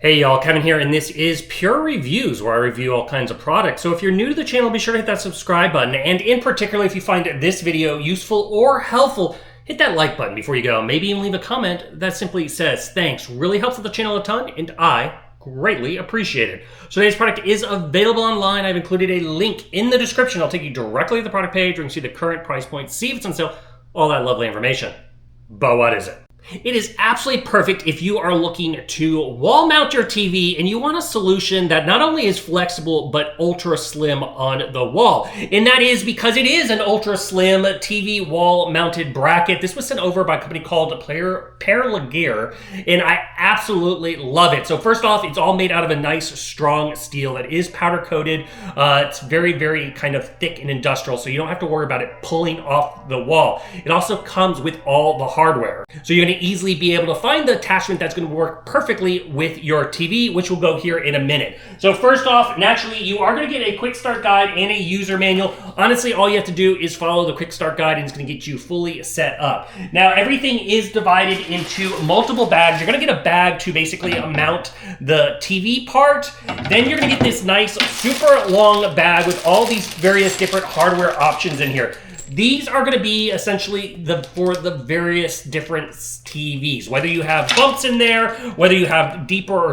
Hey y'all, Kevin here, and this is Pure Reviews, where I review all kinds of products. So if you're new to the channel, be sure to hit that subscribe button, and in particular, if you find this video useful or helpful, hit that like button before you go. Maybe even leave a comment that simply says thanks. Really helps with the channel a ton, and I greatly appreciate it. So today's product is available online. I've included a link in the description. I'll take you directly to the product page where you can see the current price point, see if it's on sale, all that lovely information. But what is it? It is absolutely perfect if you are looking to wall mount your TV and you want a solution that not only is flexible but ultra slim on the wall. And that is because it is an ultra slim TV wall mounted bracket. This was sent over by a company called Perlegear, and I absolutely love it. So first off, it's all made out of a nice strong steel that is powder coated. It's very, very kind of thick and industrial, so you don't have to worry about it pulling off the wall. It also comes with all the hardware. So you're going to easily be able to find the attachment that's going to work perfectly with your TV, which will go here in a minute. So first off, naturally, you are going to get a quick start guide and a user manual. Honestly, all you have to do is follow the quick start guide and it's going to get you fully set up. Now, everything is divided into multiple bags. You're going to get a bag to basically mount the TV part. Then you're going to get this nice, super long bag with all these various different hardware options in here. These are going to be essentially for the various different TVs. Whether you have bumps in there, whether you have deeper or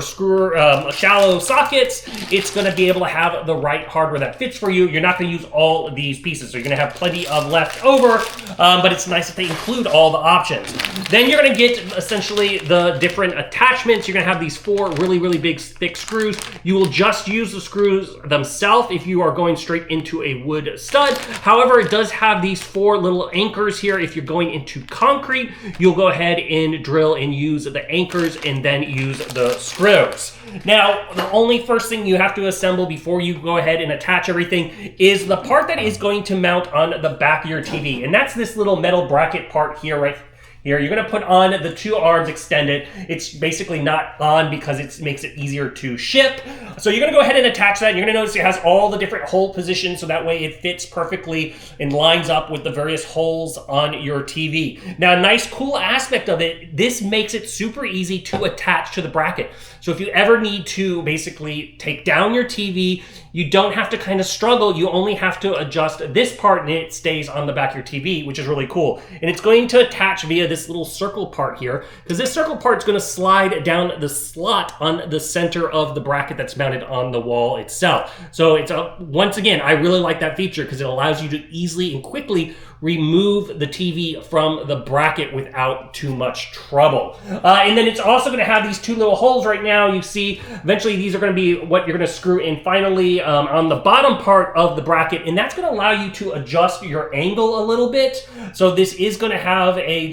shallow sockets, it's going to be able to have the right hardware that fits for you. You're not going to use all of these pieces, so you're going to have plenty of left over, but it's nice that they include all the options. Then you're going to get essentially the different attachments. You're going to have these four really, really big, thick screws. You will just use the screws themselves if you are going straight into a wood stud. However, it does have these four little anchors here. If you're going into concrete, you'll go ahead and drill and use the anchors and then use the screws. Now, the only first thing you have to assemble before you go ahead and attach everything is the part that is going to mount on the back of your TV. And that's this little metal bracket part here, right here. You're going to put on the two arms extended. It's basically not on because it makes it easier to ship. So you're going to go ahead and attach that. You're going to notice it has all the different hole positions, so that way it fits perfectly and lines up with the various holes on your TV. Now, a nice cool aspect of it, this makes it super easy to attach to the bracket. So if you ever need to basically take down your TV, you don't have to kind of struggle. You only have to adjust this part and it stays on the back of your TV, which is really cool. And it's going to attach via this little circle part here, because this circle part is going to slide down the slot on the center of the bracket that's mounted on the wall itself. So it's once again, I really like that feature because it allows you to easily and quickly remove the TV from the bracket without too much trouble. And then it's also going to have these two little holes right now. You see, eventually these are going to be what you're going to screw in finally on the bottom part of the bracket, and that's going to allow you to adjust your angle a little bit. So this is going to have a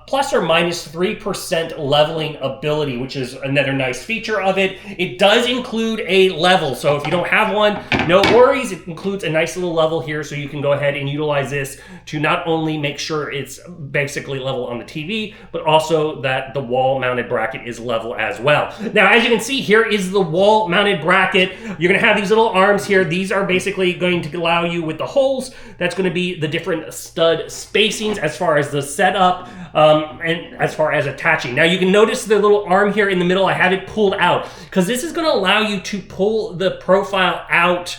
plus or minus 3% leveling ability, which is another nice feature of it. It does include a level, so if you don't have one, no worries. It includes a nice little level here, so you can go ahead and utilize this to not only make sure it's basically level on the TV, but also that the wall-mounted bracket is level as well. Now, as you can see, here is the wall-mounted bracket. You're going to have these little arms here. These are basically going to allow you with the holes. That's going to be the different stud spacings as far as the setup. And as far as attaching. Now you can notice the little arm here in the middle, I have it pulled out because this is going to allow you to pull the profile out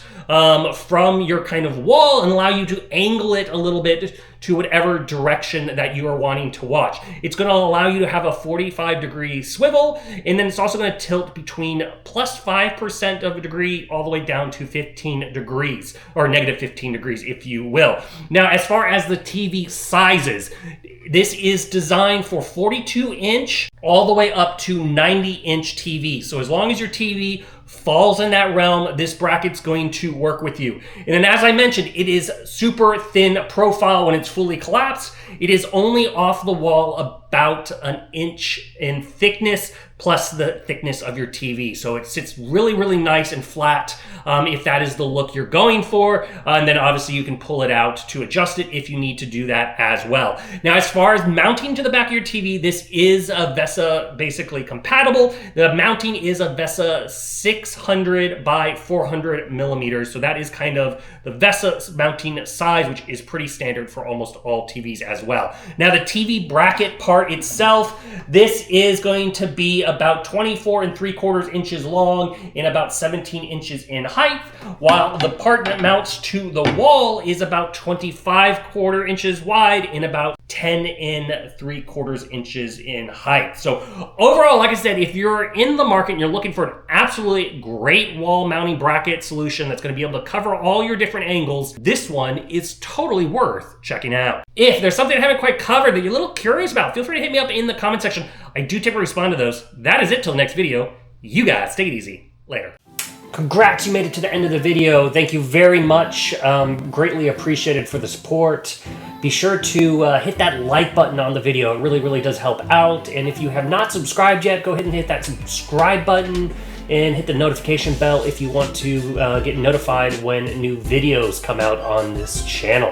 from your kind of wall and allow you to angle it a little bit to whatever direction that you are wanting to watch. It's going to allow you to have a 45-degree swivel, and then it's also going to tilt between plus 5% of a degree all the way down to 15 degrees, or negative 15 degrees, if you will. Now, as far as the TV sizes, this is designed for 42-inch all the way up to 90-inch TV. So as long as your TV falls in that realm, this bracket's going to work with you. And then, as I mentioned, it is super thin profile when it's fully collapsed. It is only off the wall about an inch in thickness, plus the thickness of your TV. So it sits really, really nice and flat if that is the look you're going for. And then obviously you can pull it out to adjust it if you need to do that as well. Now, as far as mounting to the back of your TV, this is a VESA basically compatible. The mounting is a VESA 600 by 400 millimeters. So that is kind of the VESA mounting size, which is pretty standard for almost all TVs as well. Now, the TV bracket part part itself. This is going to be about 24 3/4 inches long and about 17 inches in height, while the part that mounts to the wall is about 25/4 inches wide and about 10 3/4 inches in height. So overall, like I said, if you're in the market and you're looking for an absolutely great wall mounting bracket solution that's going to be able to cover all your different angles, this one is totally worth checking out. If there's something I haven't quite covered that you're a little curious about, feel free to hit me up in the comment section. I do typically respond to those. That is it till the next video. You guys, take it easy. Later. Congrats, you made it to the end of the video. Thank you very much. Greatly appreciated for the support. Be sure to hit that like button on the video. It really, really does help out. And if you have not subscribed yet, go ahead and hit that subscribe button and hit the notification bell if you want to get notified when new videos come out on this channel.